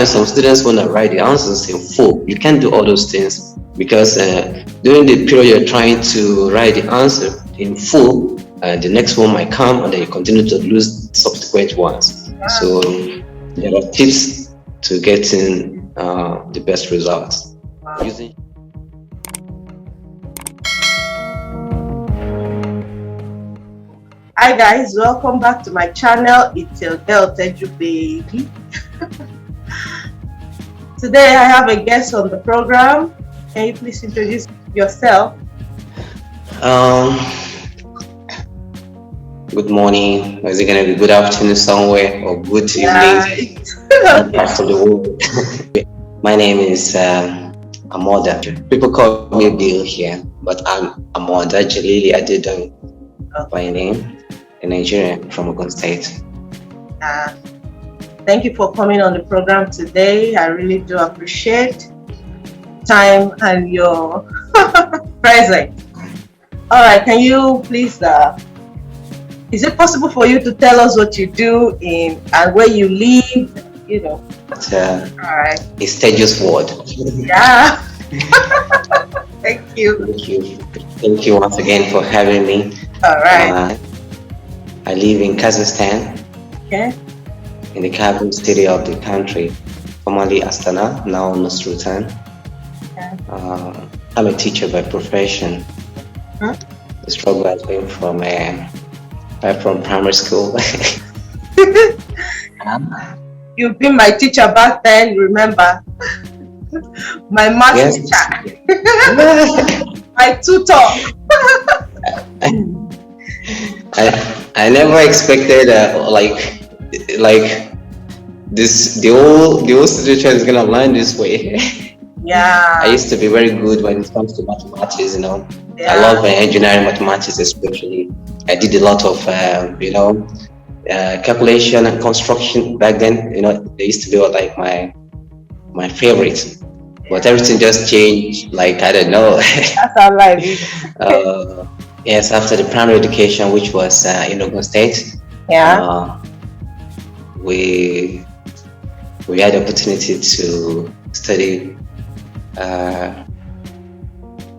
sometimes some students want to write the answers in full. You can't do all those things because during the period you're trying to write the answer in full, the next one might come and then you continue to lose subsequent ones. So there are tips to getting the best results. Using Hi guys, welcome back to my channel. It's your girl Teju Baby. Today I have a guest on the program. Can you please introduce yourself? Good morning. Is it gonna be good afternoon somewhere or good evening? Part of the world. My name is Amoda. People call me Bill here, but I'm Amoda Jalili Adedon by name. In Nigeria, from Ogun State. Thank you for coming on the program today. I really do appreciate time and your presence. All right, can you please? Is it possible for you to tell us what you do and where you live? You know. All right. It's Teju's word. Yeah. Thank you. Thank you. Thank you once again for having me. All right. I live in Kazakhstan, in the capital city of the country, formerly Astana, now Nursultan. I'm a teacher by profession. The struggle has been from primary school. You've been my teacher back then, remember? My math teacher. My tutor. I never expected this the whole situation is gonna land this way. Yeah. I used to be very good when it comes to mathematics, you know. Yeah. I love engineering mathematics especially. I did a lot of calculation and construction back then. You know, they used to be like my favorite. But everything just changed, like I don't know. That's our life. Yes, after the primary education, which was in Ogun State, we had the opportunity to study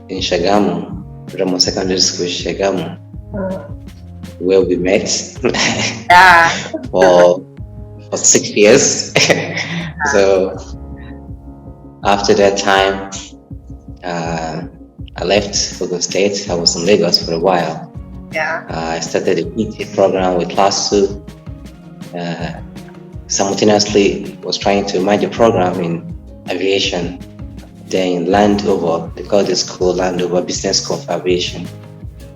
in Shagamu, Ramo Secondary School, Shagamu, where we met for 6 years. So after that time, I left Ogun State. I was in Lagos for a while. I started a PT program with class 2. Simultaneously was trying to manage a program in aviation. Then in Landover, they call this school Landover Business School of Aviation.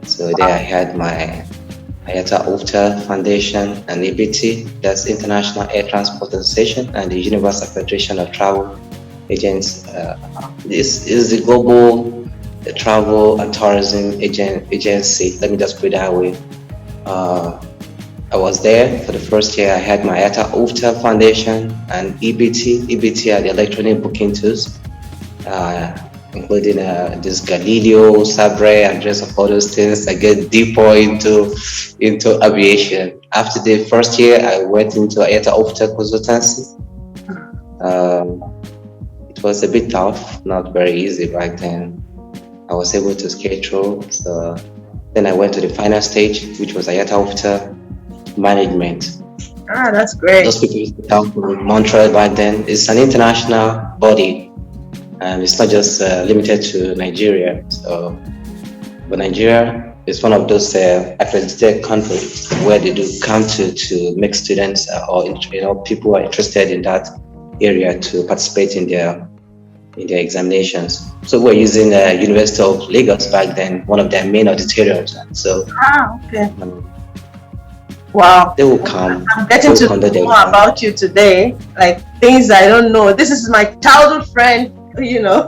So there I had my IATA UFTA Foundation and EBT, that's International Air Transport Association, and the Universal Federation of Travel Agents. This is the global travel and tourism agency. Let me just put it that way. I was there for the first year. I had my IATA UFTA Foundation and EBT. EBT are the electronic booking tools, including this Galileo, Sabre, and just of all those things. I get deeper into aviation. After the first year, I went into IATA UFTA consultancy. It was a bit tough, not very easy back then. I was able to skate through. So then I went to the final stage, which was IATA UFTA management. That's great. Those people used to come from Montreal back then. It's an international body, and it's not just limited to Nigeria. So, but Nigeria is one of those accredited countries where they do come to make students or people who are interested in that area to participate in their examinations. So we're using the University of Lagos back then, one of their main auditoriums. So wow, they will come. I'm getting to know more about you today, like things I don't know. This is my childhood friend, you know.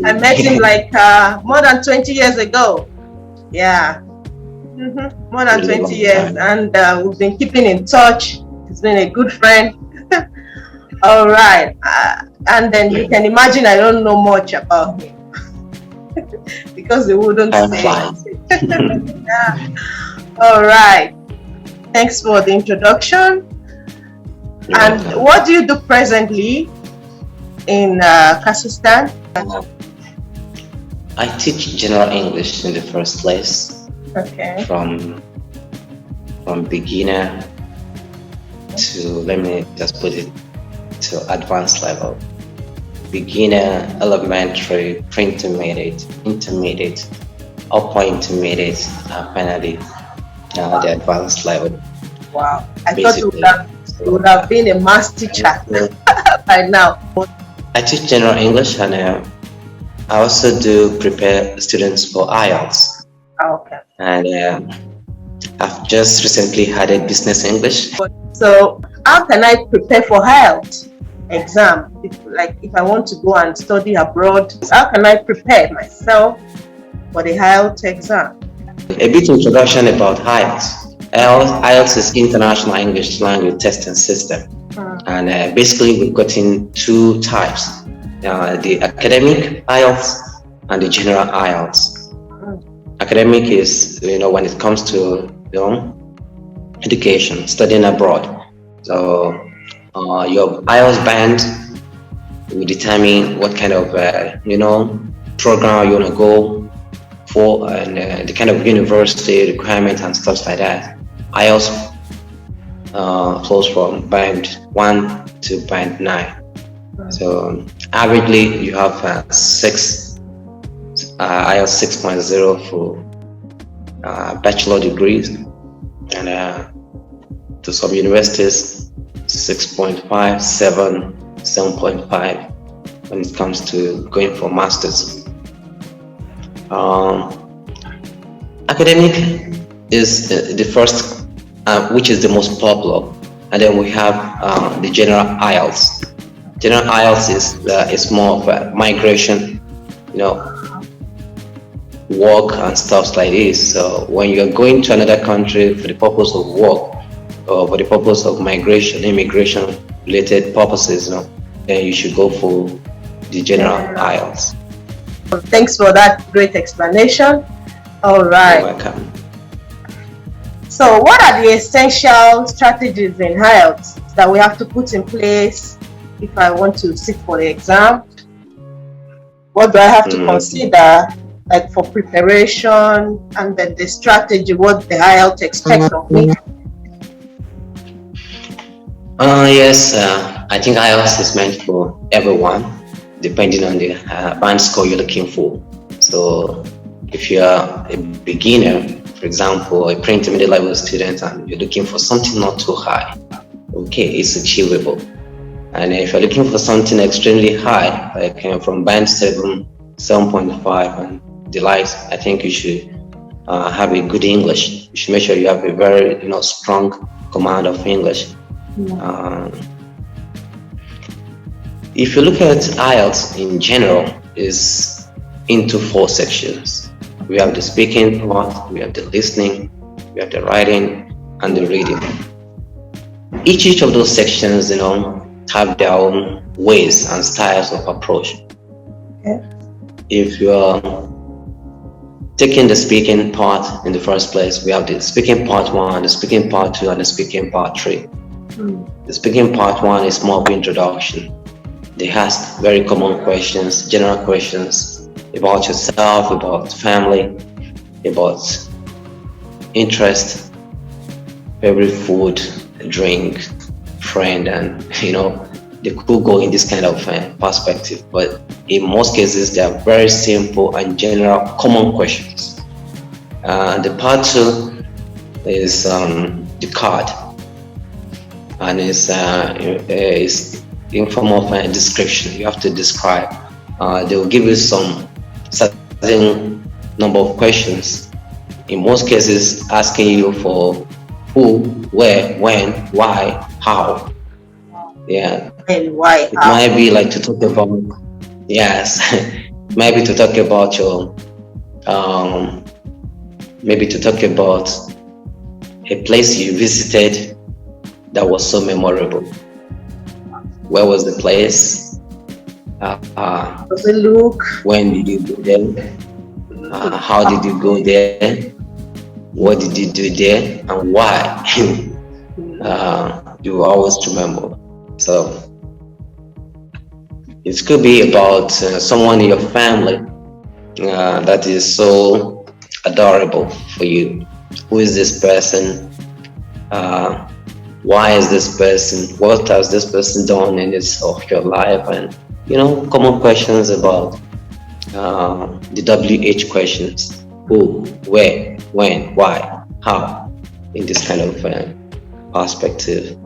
I met him like more than 20 years ago. Yeah, more than 20 years, and we've been keeping in touch. He's been a good friend. All right, and then you can imagine I don't know much about him because they wouldn't say it. Yeah. All right, thanks for the introduction. You're And welcome. what do you do presently in Kazakhstan? I teach general English in the first place, Okay. from beginner to, let me just put it, to advanced level. Beginner, elementary, pre-intermediate, intermediate, upper intermediate, and finally the advanced level. Wow. I thought Basically, you would have been a math teacher by now. I teach general English, and I also do prepare students for IELTS. Okay. And I've just recently added business English. So how can I prepare for IELTS exam? If I want to go and study abroad, how can I prepare myself for the IELTS exam? A bit introduction about IELTS. IELTS is International English Language Testing System. And basically we've got in two types, the academic IELTS and the general IELTS. Academic is, when it comes to education, studying abroad. So your IELTS band will determine what kind of program you want to go for, and the kind of university requirement and stuff like that. IELTS flows from band 1 to band 9. So averagely you have IELTS 6.0 for bachelor degrees, and to some universities 6.5, 7, 7.5 when it comes to going for masters. Academic is the first, which is the most popular, and then we have the general IELTS. General IELTS is more of a migration, work and stuff like this. So when you're going to another country for the purpose of work or for the purpose of migration, immigration related purposes, then you should go for the general IELTS. Thanks for that great explanation. All right. You're welcome. So what are the essential strategies in IELTS that we have to put in place if I want to sit for the exam? What do I have to consider, like for preparation, and then the strategy, what the IELTS expects of me? Yes, I think IELTS is meant for everyone, depending on the band score you're looking for. So if you're a beginner, for example, a pre-intermediate level student, and you're looking for something not too high, okay, it's achievable. And if you're looking for something extremely high, like from band 7, 7.5 and the likes, I think you should have a good English. You should make sure you have a very strong command of English. If you look at IELTS in general, is into 4 sections. We have the speaking part, we have the listening, we have the writing, and the reading. Each of those sections, have their own ways and styles of approach. Okay. If you are taking the speaking part in the first place, we have the speaking part 1, the speaking part 2, and the speaking part 3. The speaking part 1 is more of introduction. They ask very common questions, general questions about yourself, about family, about interest, favorite food, drink, friend, and they could go in this kind of perspective. But in most cases, they are very simple and general common questions. The part 2 is the card, and it's in form of a description. You have to describe. They will give you some certain number of questions. In most cases, asking you for who, where, when, why, how. Yeah. And why? It might be like to talk about, yes, maybe to talk about your, maybe to talk about a place you visited that was so memorable. Where was the place? Does it look? When did you go there? How did you go there? What did you do there? And why? You always remember. So it could be about someone in your family that is so adorable for you. Who is this person? Why is this person? What has this person done in your life? And common questions about the WH questions: who, where, when, why, how. In this kind of perspective,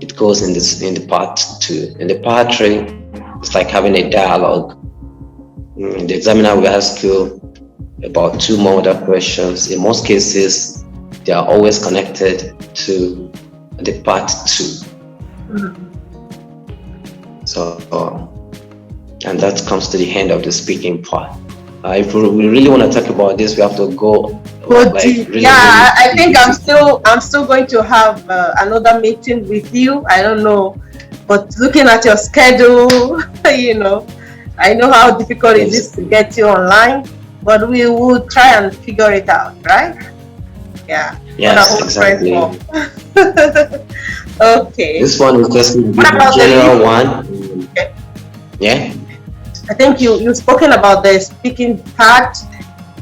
it goes in the part 2. In the part 3, it's like having a dialogue. The examiner will ask you about 2 more other questions. In most cases, they are always connected to the part 2. So, and that comes to the end of the speaking part. If we really want to talk about this, we have to go. Really, I think I'm still going to have another meeting with you. I don't know, but looking at your schedule, I know how difficult it is to get you online, but we will try and figure it out, right? Yeah. Yes, exactly. Okay. This one is just the general one. Okay. Yeah. I think you've spoken about the speaking part.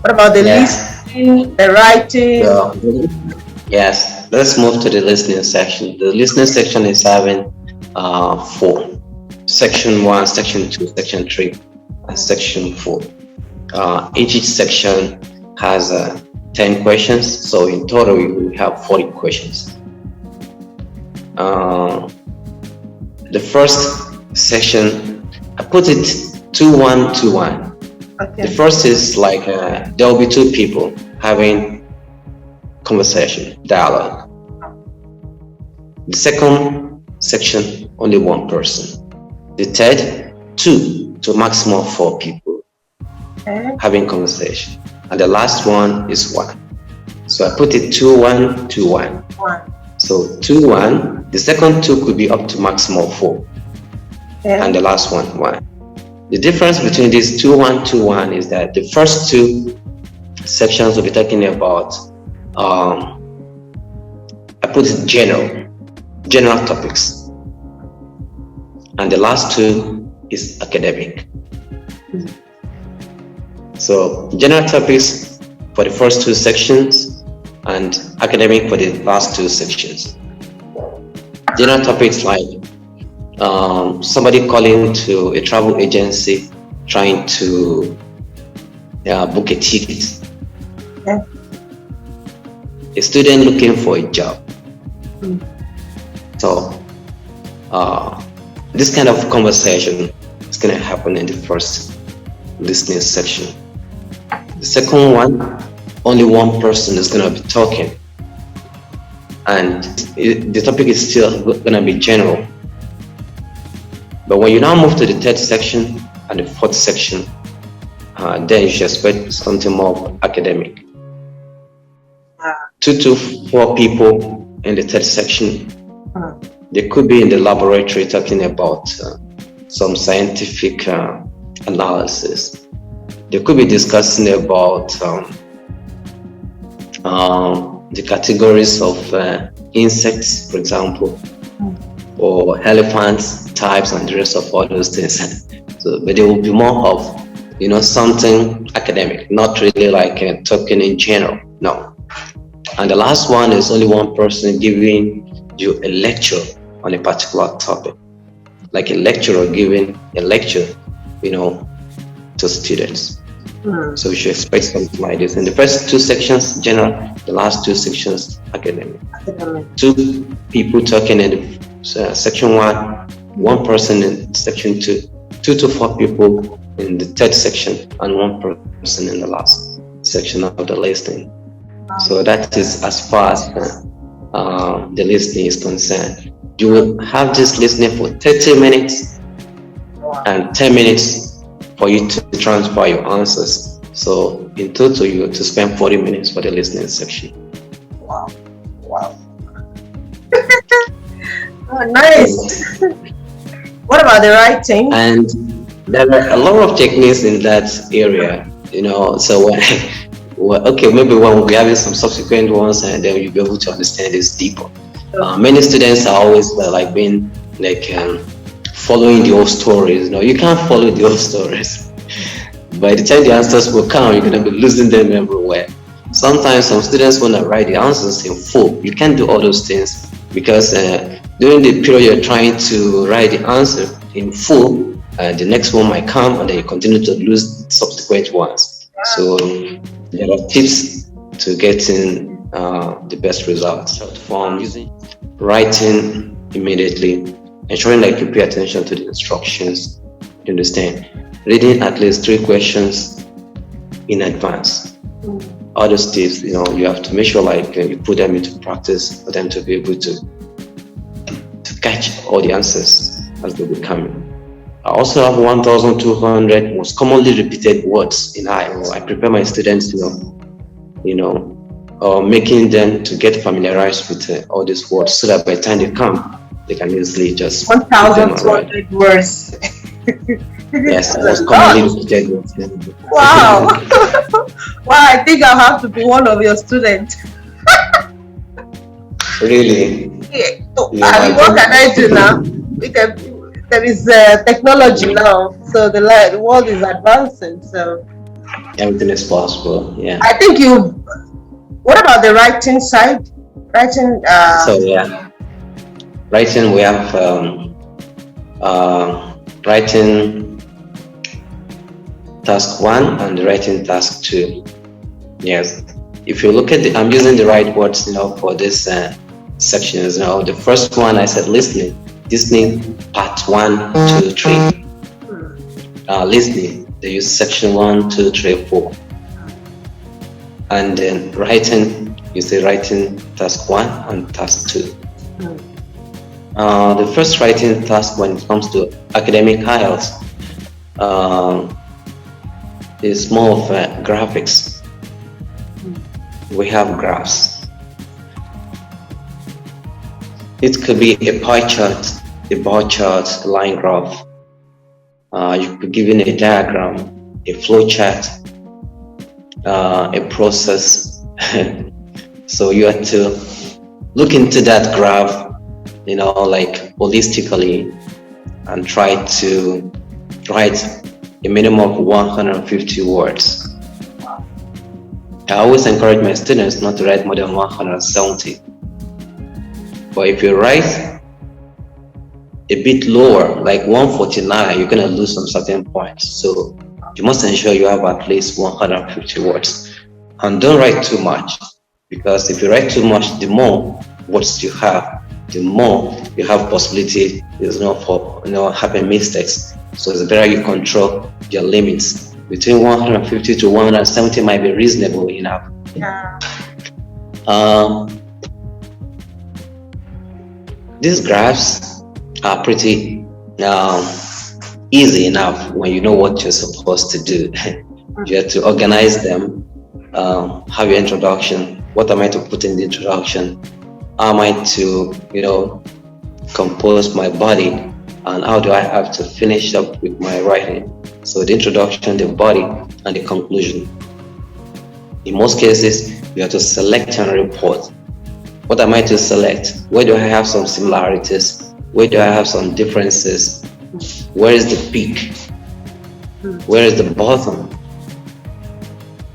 What about the listening, the writing? Yes. Let's move to the listening section. The listening section is having 4. Section 1, Section 2, Section 3, and Section 4. Each section has 10 questions, so in total we have 40 questions. The first section, I put it 2-1-2-1. Okay. The first is like there will be 2 people having conversation, dialogue. The second section, only 1 person. The third, 2 to maximum 4 people having conversation. And the last one is 1. So I put it 2-1-2-1. So 2-1, the second 2 could be up to maximum 4. And the last one, 1. The difference between these 2-1-2-1 is that the first 2 sections will be talking about, I put it general topics. And the last 2 is academic. So general topics for the first 2 sections and academic for the last 2 sections. General topics like somebody calling to a travel agency trying to book a ticket. A student looking for a job. So this kind of conversation is going to happen in the first listening section. The second one, only 1 person is going to be talking, and the topic is still going to be general. But when you now move to the 3rd section and the 4th section, then you should expect something more academic. 2 to 4 people in the 3rd section. They could be in the laboratory talking about some scientific analysis. They could be discussing about the categories of insects, for example, or elephants, types, and the rest of all those things. So, but it will be more of, something academic, not really like talking in general. No. And the last one is only 1 person giving you a lecture on a particular topic, like a lecturer giving a lecture, to students. So we should expect something like this. In the first 2 sections, general, the last 2 sections, academic. 2 people talking in section 1, 1 person in section 2, 2 to 4 people in the 3rd section, and 1 person in the last section of the listening. So that is as far as the listening is concerned. You will have this listening for 30 minutes and 10 minutes for you to transfer your answers. So in total, you have to spend 40 minutes for the listening section. Wow. Oh, nice. What about the writing? And there are a lot of techniques in that area, so okay, maybe when we'll be having some subsequent ones, and then you'll be able to understand this deeper. Many students are always being like following the old stories. No, you can't follow the old stories. By the time the answers will come, you're gonna be losing them everywhere. Sometimes some students want to write the answers in full. You can't do all those things because during the period you're trying to write the answer in full, the next one might come and then you continue to lose subsequent ones. So there are tips to getting the best results. Short form, using writing immediately, ensuring like you pay attention to the instructions. You understand? Reading at least 3 questions in advance. All those tips, you have to make sure like you put them into practice for them to be able to catch all the answers as they will come in. I also have 1,200 most commonly repeated words in IELTS. I prepare my students, making them to get familiarized with all these words so that by the time they come, they can easily just 1,200 words. Yes, most commonly repeated words. Wow. Wow, I think I'll have to be one of your students. Really? Yeah. What can I do now? There is technology now, so the world is advancing. So everything is possible. Yeah. I think What about the writing side? Writing. So yeah, writing we have writing task 1 and writing task 2. Yes. If you look at I'm using the right words, for this sections. The first one I said listening part 1, 2, 3. Listening, they use section 1, 2, 3, 4. And then writing, you say writing task 1 and task 2. The first writing task when it comes to academic IELTS is more of graphics. We have graphs. It could be a pie chart, a bar chart, a line graph. You could give in a diagram, a flow chart, a process. So you have to look into that graph, like holistically, and try to write a minimum of 150 words. I always encourage my students not to write more than 170. But if you write a bit lower, like 149, you're going to lose some certain points. So you must ensure you have at least 150 words. And don't write too much, because if you write too much, the more words you have, the more you have possibility for having mistakes. So it's better you control your limits. Between 150 to 170 might be reasonable enough. Yeah. These graphs are pretty easy enough when you know what you're supposed to do. You have to organize them, have your introduction. What am I to put in the introduction? How am I to, compose my body? And how do I have to finish up with my writing? So the introduction, the body, and the conclusion. In most cases, you have to select and report. What am I to select? Where do I have some similarities? Where do I have some differences? Where is the peak? Where is the bottom?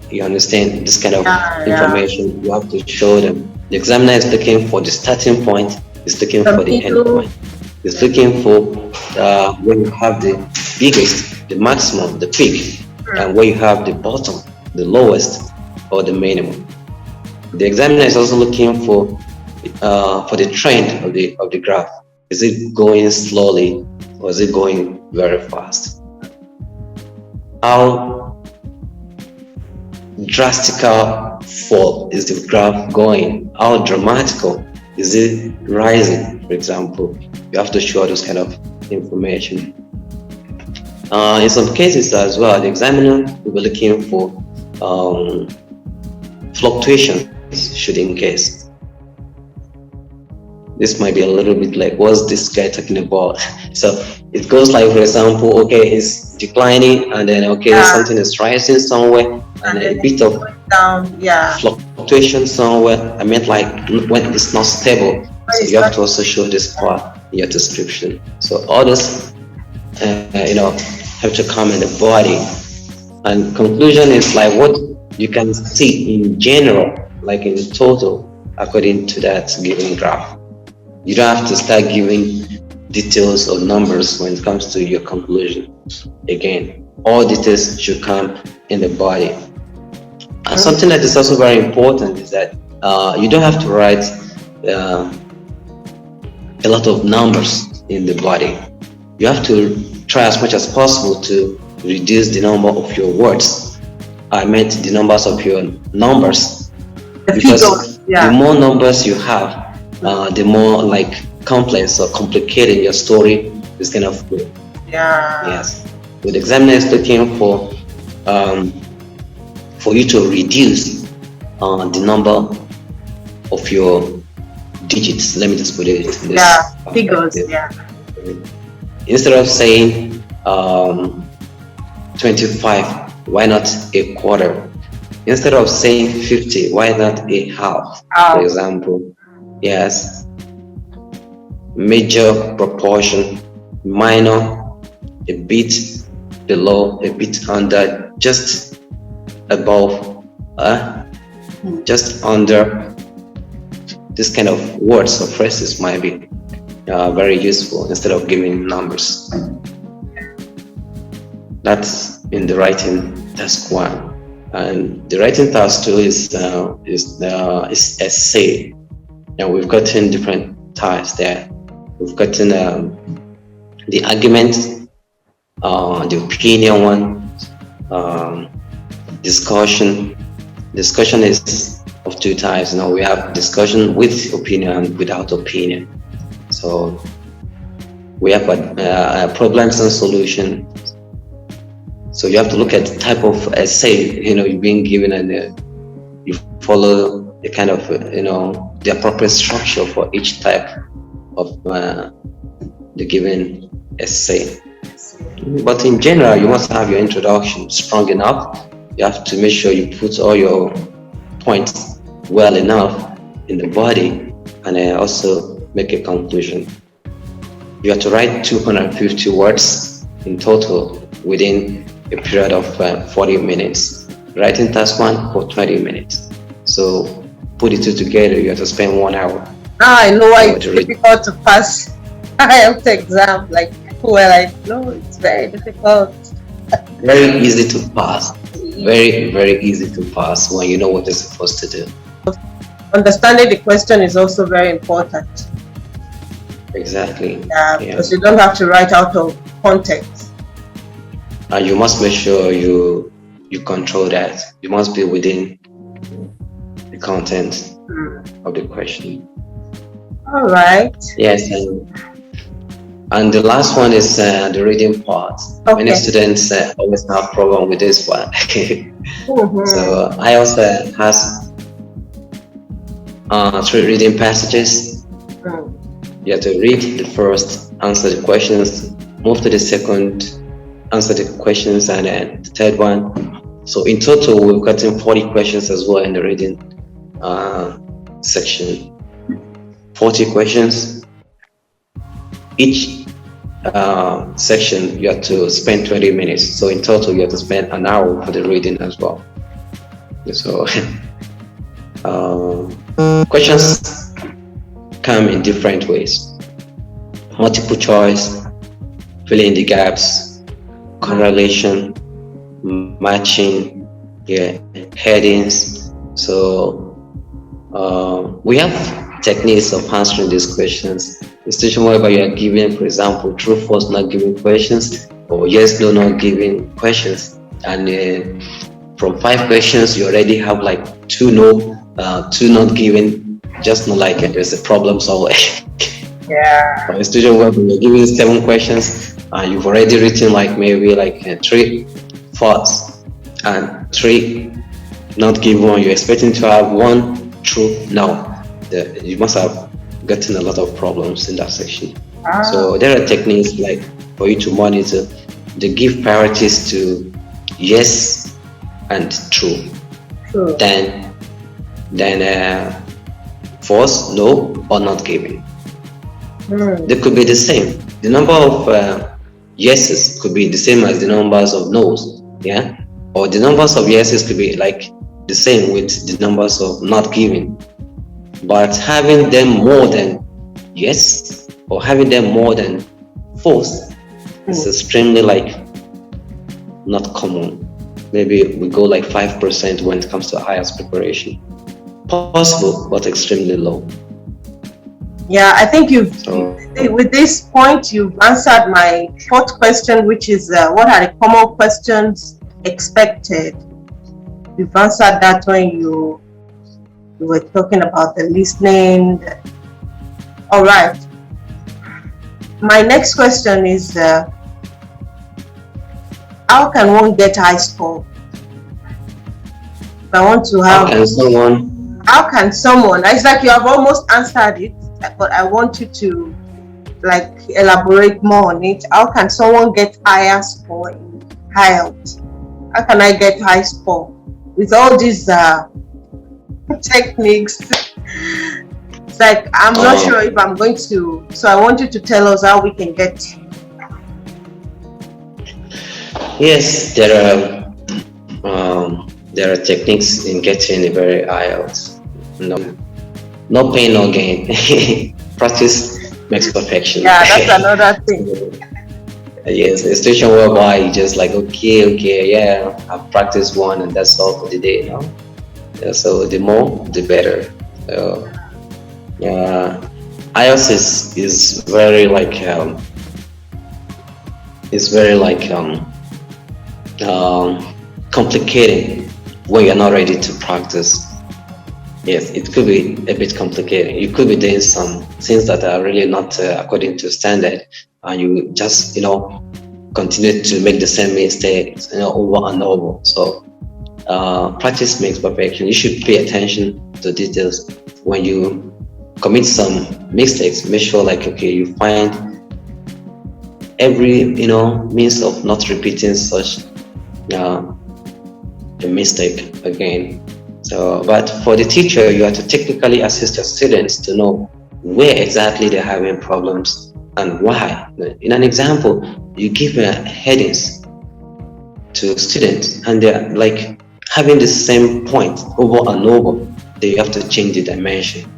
You understand this kind of information? You have to show them. The examiner is looking for the starting point, is looking for the end point. It's looking for where you have the biggest, the maximum, the peak, and where you have the bottom, the lowest, or the minimum. The examiner is also looking for the trend of the graph. Is it going slowly or is it going very fast? How drastic fall is the graph going? How dramatical is it rising? For example, you have to show those kind of information. In some cases as well, the examiner will be looking for fluctuations should in case. This might be a little bit like, what's this guy talking about? So it goes like, for example, okay, it's declining, and then something is rising somewhere, and a bit of fluctuation somewhere. I meant like when it's not stable. So you have to also show this part. in your description. So all this, have to come in the body. And conclusion is like what you can see in general, like in total, according to that given graph. You don't have to start giving details or numbers when it comes to your conclusion. Again, all details should come in the body. And something that is also very important is that you don't have to write a lot of numbers in the body. You have to try as much as possible to reduce the number of your words. I meant the numbers of your numbers, because the more numbers you have, the more like complex or complicated your story is going to feel. Yes. So the examiner is looking for you to reduce the number of your digits. Let me just put it this figures. Instead of saying 25, why not a quarter? Instead of saying 50, why not a half? For example, yes. Major proportion, minor, a bit below, a bit under, just above, just under. This kind of words or phrases might be very useful instead of giving numbers. That's in the writing task 1. And the writing task 2 is essay. Now we've gotten different types there. We've gotten the argument, the opinion one, discussion. Discussion is of 2 types. Now we have discussion with opinion and without opinion. So we have problems and solution. So you have to look at the type of essay you're being given, and you follow the kind of the appropriate structure for each type of the given essay. But in general, you must have your introduction strong enough. You have to make sure you put all your points well enough in the body, and also make a conclusion. You have to write 250 words in total within a period of 40 minutes. Writing task 1 for 20 minutes. So put it two together, you have to spend 1 hour. I know why it's difficult to pass IELTS exam. Like people were like, no, it's very difficult. Very easy to pass. Very, very easy to pass when you know what you're supposed to do. Understanding the question is also very important. Exactly. Because you don't have to write out of context. And you must make sure you control that. You must be within the content of the question. All right. Yes, and the last one is the reading part. Okay. Many students always have problem with this one. So IELTS has 3 reading passages. You have to read the first, answer the questions, move to the second, answer the questions, and then the third one. So in total, we've gotten 40 questions as well in the reading section. 40 questions. Each section, you have to spend 20 minutes. So in total, you have to spend an hour for the reading as well. So questions come in different ways. Multiple choice, filling in the gaps, correlation, matching, headings. So we have techniques of answering these questions. The situation whereby you are given, for example, true, false, not given questions, or yes, no, not given questions, and from 5 questions you already have like 2 no, 2 not given, just not like there's a problem somewhere. Yeah. Or a situation where you're given 7 questions and you've already written like maybe like 3 false and 3 not given. You're expecting to have 1 true. No, you must have gotten a lot of problems in that section. So there are techniques like for you to monitor. They give priorities to yes and true. Then false, no, or not given. They could be the same. The number of yeses could be the same as the numbers of no's, yeah? Or the numbers of yeses could be like the same with the numbers of not giving. But having them more than yes or having them more than false is extremely like not common. Maybe we go like 5% when it comes to IELTS preparation. Possible, but extremely low. Yeah, I think with this point, you've answered my fourth question, which is what are the common questions expected? You've answered that when you were talking about the listening. All right. My next question is, how can one get high score? If I want to have... How can someone... It's like you have almost answered it, but I want you to like elaborate more on it. How can someone get higher score in IELTS? How can I get high score with all these techniques? It's like I'm not sure if I'm going to. So I want you to tell us how we can get. Yes, there are techniques in getting a very IELTS. No pain, no gain. Practice makes perfection. Yeah, that's another thing. Yes, a situation whereby you just like, okay, yeah, I've practiced one and that's all for the day, you know? Yeah, so the more, the better. So, IELTS is very like, complicated when you're not ready to practice. Yes, it could be a bit complicated. You could be doing some things that are really not according to standard, and you just, continue to make the same mistakes, over and over. So, practice makes perfection. You should pay attention to details. When you commit some mistakes, make sure you find every, means of not repeating such a mistake again. So, but for the teacher, you have to technically assist your students to know where exactly they're having problems and why. In an example, you give headings to students and they're like having the same point over and over. Then you have to change the dimension.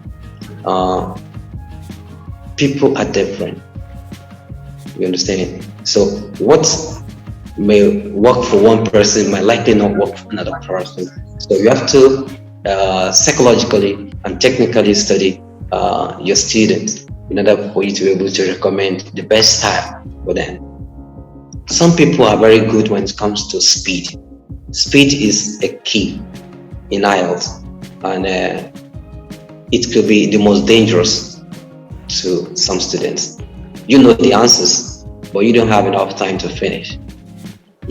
People are different. You understand? So what may work for one person might likely not work for another person. So you have to psychologically and technically study your students in order for you to be able to recommend the best style for them. Some people are very good when it comes to speed. Speed is a key in IELTS, and it could be the most dangerous to some students. You know the answers, but you don't have enough time to finish.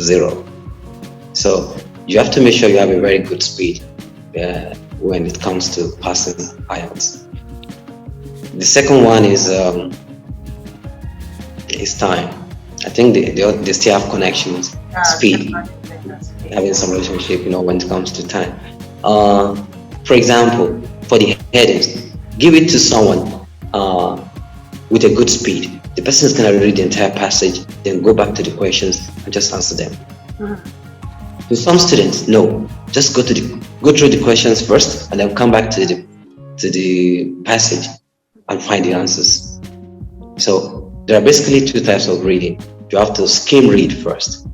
0. So you have to make sure you have a very good speed when it comes to passing IELTS. The second one is time. I think they still have connections, speed, having some relationship, when it comes to time. For example, for the headings, give it to someone with a good speed. The person is going to read the entire passage, then go back to the questions and just answer them. To some students, no, just go through the questions first and then come back to the passage and find the answers. So there are basically 2 types of reading. You have to skim read first.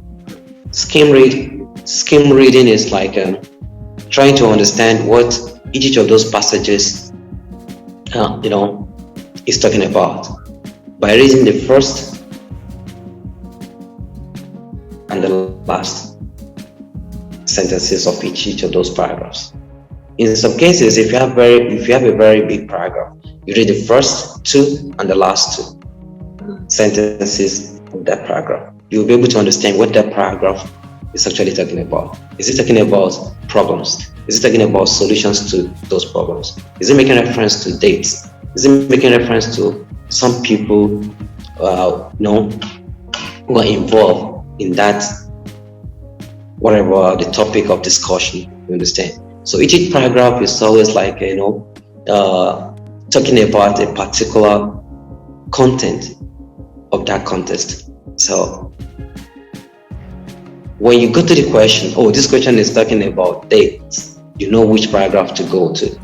Skim reading is like trying to understand what each of those passages is talking about by reading the first and the last sentences of each of those paragraphs. In some cases, if you have a very big paragraph, you read the first 2 and the last 2 sentences of that paragraph. You'll be able to understand what that paragraph is actually talking about. Is it talking about problems? Is it talking about solutions to those problems? Is it making reference to dates? Is it making reference to some people who are involved in that, whatever the topic of discussion, you understand? So each paragraph is always like, talking about a particular content of that contest. So when you go to the question, oh, this question is talking about dates, you know which paragraph to go to.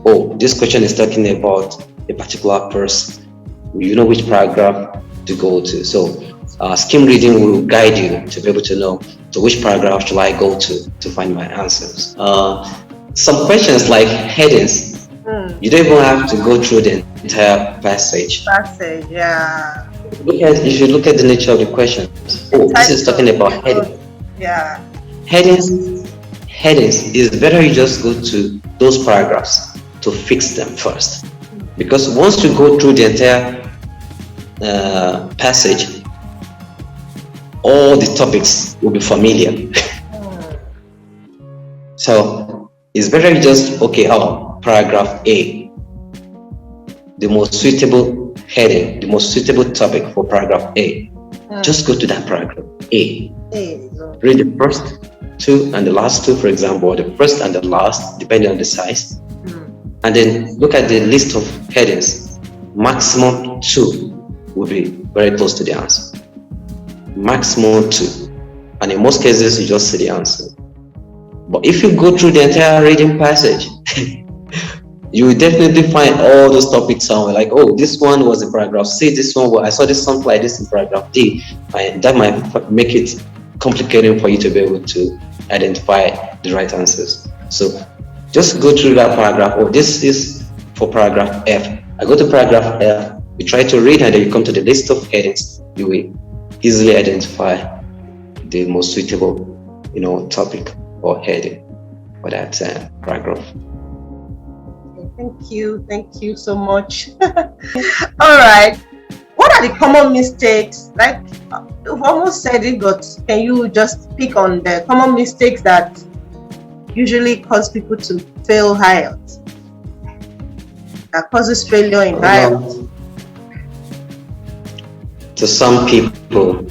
Oh, this question is talking about a particular person, you know which paragraph to go to. So skim reading will guide you to be able to know, so which paragraph should I go to find my answers. Some questions like headings, you don't even have to go through the entire passage. Yeah. If you look at the nature of the question, oh, this is talking about headings. Yeah. Headings is better you just go to those paragraphs to fix them first, because once you go through the entire passage, all the topics will be familiar. So it's better you just, okay, paragraph A, the most suitable heading, the most suitable topic for paragraph A. Just go to that paragraph A. Read the first two and the last two, for example, or the first and the last, depending on the size. And then look at the list of headings. Maximum 2 will be very close to the answer. Maximum 2. And in most cases, you just see the answer. But if you go through the entire reading passage, you will definitely find all those topics somewhere. Like, oh, this one was in paragraph C, this one, I saw this something like this in paragraph D. And that might make it complicated for you to be able to identify the right answers. So just go through that paragraph. Oh, this is for paragraph F. I go to paragraph F, you try to read, and then you come to the list of headings. You will easily identify the most suitable, topic or heading for that paragraph. Thank you so much. All right. What are the common mistakes? Like, you've almost said it, but can you just pick on the common mistakes that usually cause people to fail IELTS? That causes failure in IELTS? To some people,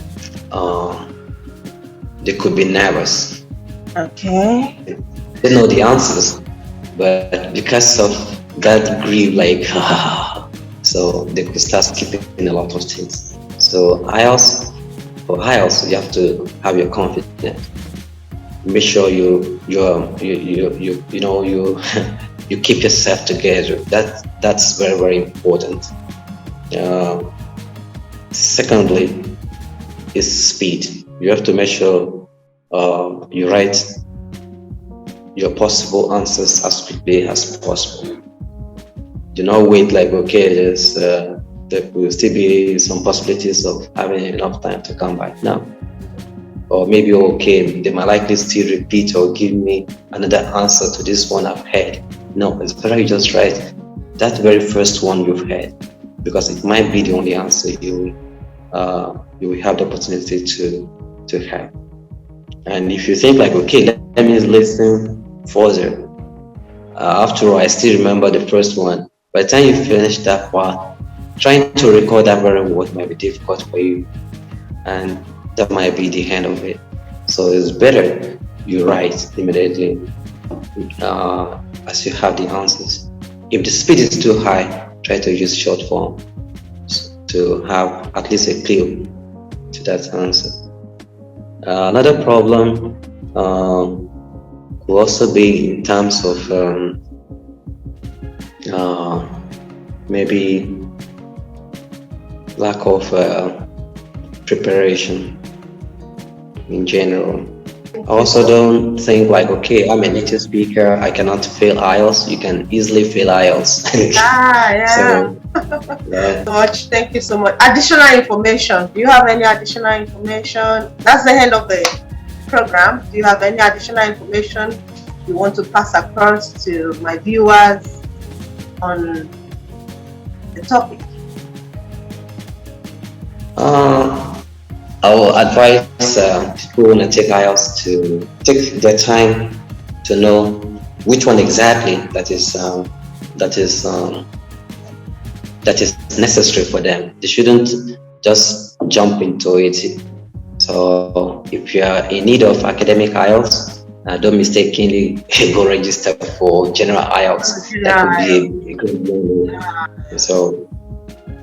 they could be nervous. Okay. They know the answers, but because of that grief, so they could start skipping a lot of things. So for IELTS, you have to have your confidence. Make sure you keep yourself together. That's very, very important. Secondly, is speed. You have to make sure you write your possible answers as quickly as possible. Do not wait there will still be some possibilities of having enough time to come back now. Or maybe, they might likely still repeat or give me another answer to this one I've heard. No, it's better you just write that very first one you've heard, because it might be the only answer you will have the opportunity to have. And if you think let me listen further. After all, I still remember the first one. By the time you finish that part, trying to record that very word might be difficult for you, and that might be the end of it. So it's better you write immediately as you have the answers. If the speed is too high, try to use short form to have at least a clue to that answer. Another problem will also be in terms of maybe lack of preparation in general. I also don't think I'm a native speaker, I cannot fail IELTS. You can easily fail IELTS. So much. Thank you so much. Additional information. Do you have any additional information? That's the end of the program. Do you have any additional information you want to pass across to my viewers on the topic? I will advise people who want to take IELTS to take their time to know which one exactly that is necessary for them. They shouldn't just jump into it. So if you are in need of academic IELTS, don't mistakenly go register for general IELTS. That could be a good one. So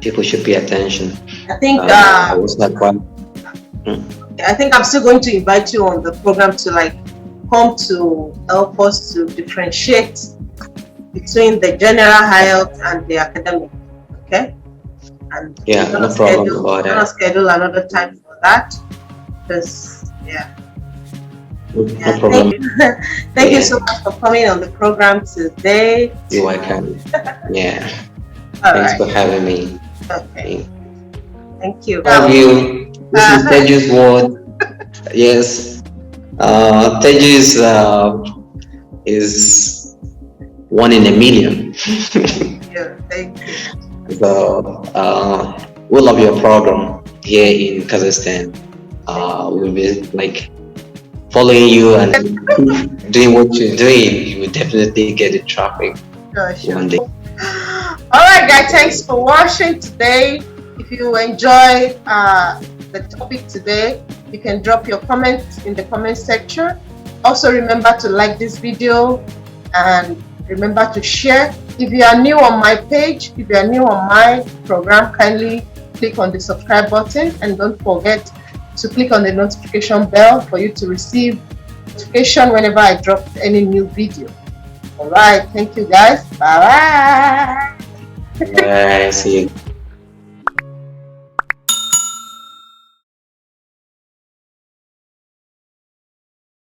people should pay attention. I think I was not quite. I think I'm still going to invite you on the program to like come to help us to differentiate between the general IELTS and the academic. Okay? And yeah, no problem about that. I'm gonna schedule another time for that. Because No problem. Thank you so much for coming on the program today. You're welcome. Yeah. All Thanks for having me. Okay. Thank you. Love you. This is Teju's word. Yes. Teju's is one in a million. Yeah, thank you. So we love your program here in Kazakhstan. We'll be like following you and doing what you're doing. You will definitely get the traffic one day. All right, guys. Thanks for watching today. If you enjoy the topic today, you can drop your comments in the comment section. Also, remember to like this video and remember to share. If you are new on my page, if you are new on my program, kindly click on the subscribe button and don't forget to click on the notification bell for you to receive notification whenever I drop any new video. All right, thank you guys. Bye bye. Bye. See you.